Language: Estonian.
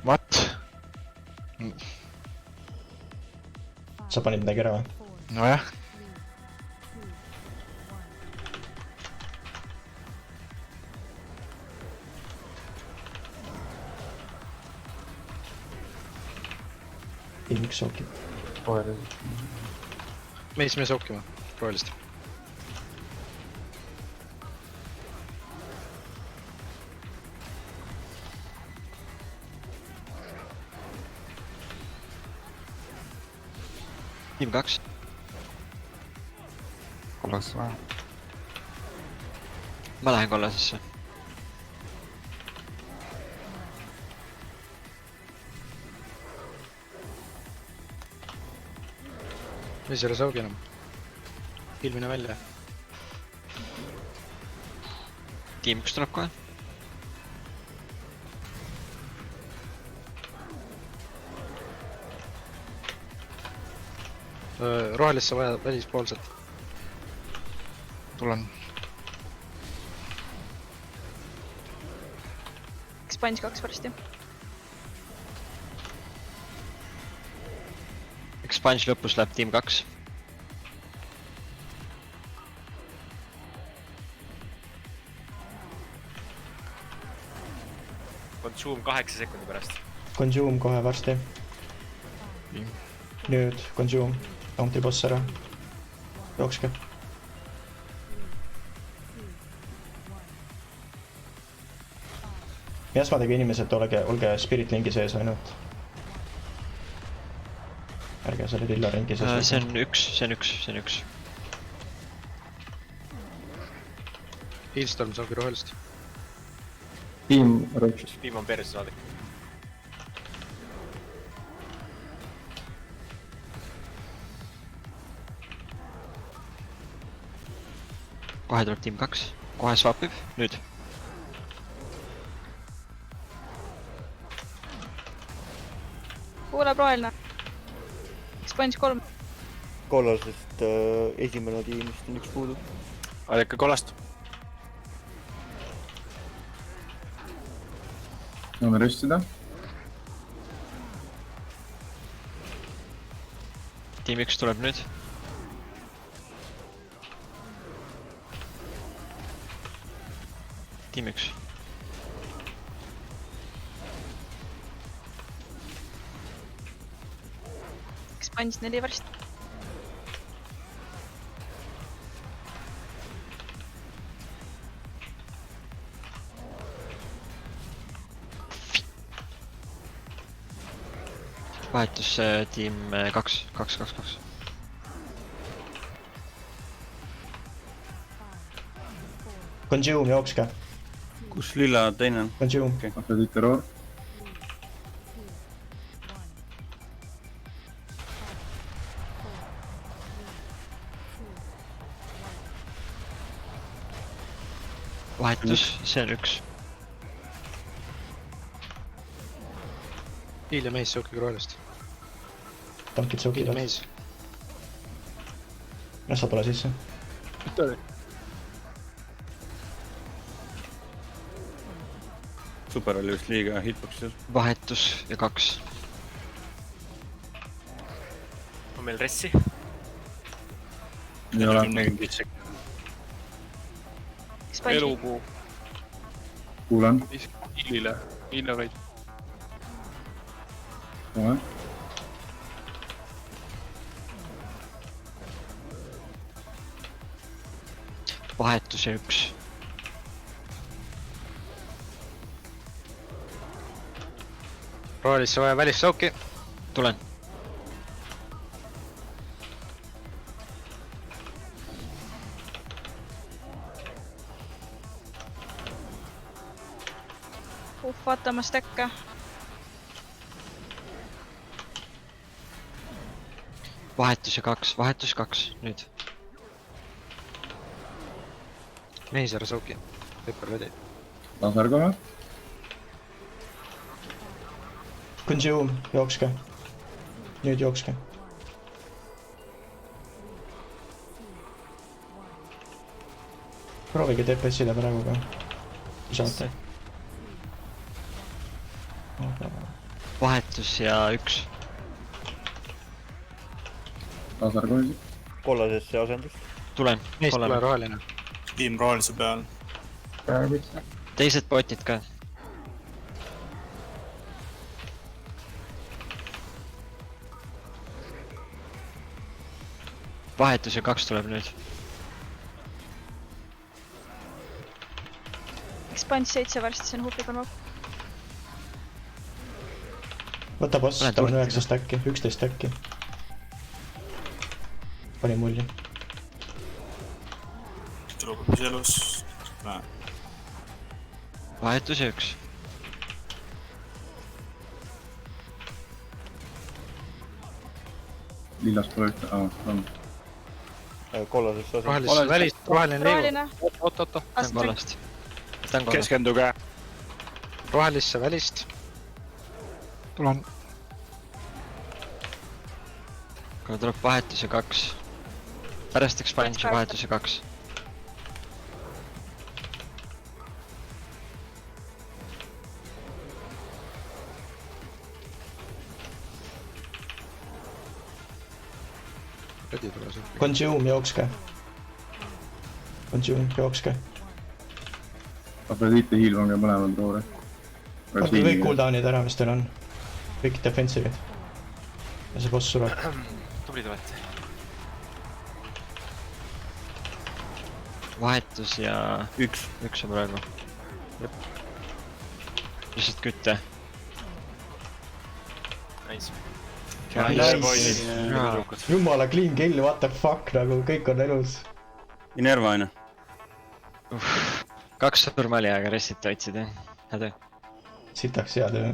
What? Sa panid midagi ära või? Nojah. Team 1 sookib. Meis me sookima. Rohelist. Tiim 2. Kollas vaja. Ma lähen kollasesse. Meis ei ole saugi enam. Ilmine välja. Tiim 1 tuleb kohe. Rohelisse vaja välispoolset. Tulen. Expanse 2 varsti. Expanse lõpus läheb tiim 2. Consume 8 sekundi pärast. Consume kohe varsti. Nüüd Consume. County boss ära. Jookske. Jasmadega inimesed, olge Spirit lingi sees ainult. Ärge selle lilla ringi sees. See on üks. Healstorm saugi rohelist. Tiim Roachis. Tiim on perse saadik. Kohe tuleb tiim 2. Kohe swapib. Nüüd. Kuuleb roheline. Expanse 3. kollasest esimene tiimist on üks puudu. Aleka kollast. Saame restida. Tiim 1 tuleb nüüd. Tiim 1. Expanse 4 varsti. Vahetus tiim 2. Consume, jookske. Kus lilla teine on? Consume. Afrodit terror. Vahetus, see on 1. Hiil ja meis saukiga rohelist. Tankid Hiil ja sookivad. meis. Sa tule sisse. Super oli vist liiga hitbox'is. Vahetus ja 2. On meil ressi? Ei ole. Expanse Elupuu. Kuulen. Hiilile. Hiile vaid. Kohe. Vahetus ja 1. Rohelisse vaja välissauki. Tulen. vaatama stäkka. Vahetus ja 2, vahetus 2, nüüd. Meisar Sauki, Pepper ready. Laser kohe. Consume, jookske. Nüüd jookske. Proovige TPS-ida praegu ka. Kui saate. vahetus ja 1. laser kohe. kollasesse asendus . tulen , neist pole kollane . roheline . tiim rohelise peal . teised botid ka . vahetus ja 2 tuleb nüüd . Expunge 7 varsti , see on huupi konvok . võta boss , Pane tal on turti. 9 stack'i , 11 stack'i . pani mulje . tuleb hoopis elus . vahetus ja 1 . lillas pole ühte , on . kollasesse asendus . rohelisse välist , roheline liigub . roheline , oot , see on Astrid , kollast . see on kollast . keskenduge . rohelisse välist . tulen . kohe tuleb vahetus ja 2 . pärast expansion vahetus ja 2 . Redi tule sealt . Consume , jookske . Consume , jookske . Afrodite heal pange mõlemad roore . võtke kõik cooldown'id ära , mis teil on . kõik defensive'id . ja see boss sureb . tublid olete . vahetus ja 1 . 1 on praegu . lihtsalt kütte . Nice . Nice. jumala clean kill , what the fuck , nagu kõik on elus . Minerva on ju . 2 surma oli , aga rest'it hoidsid jah . hea töö . sitaks hea töö .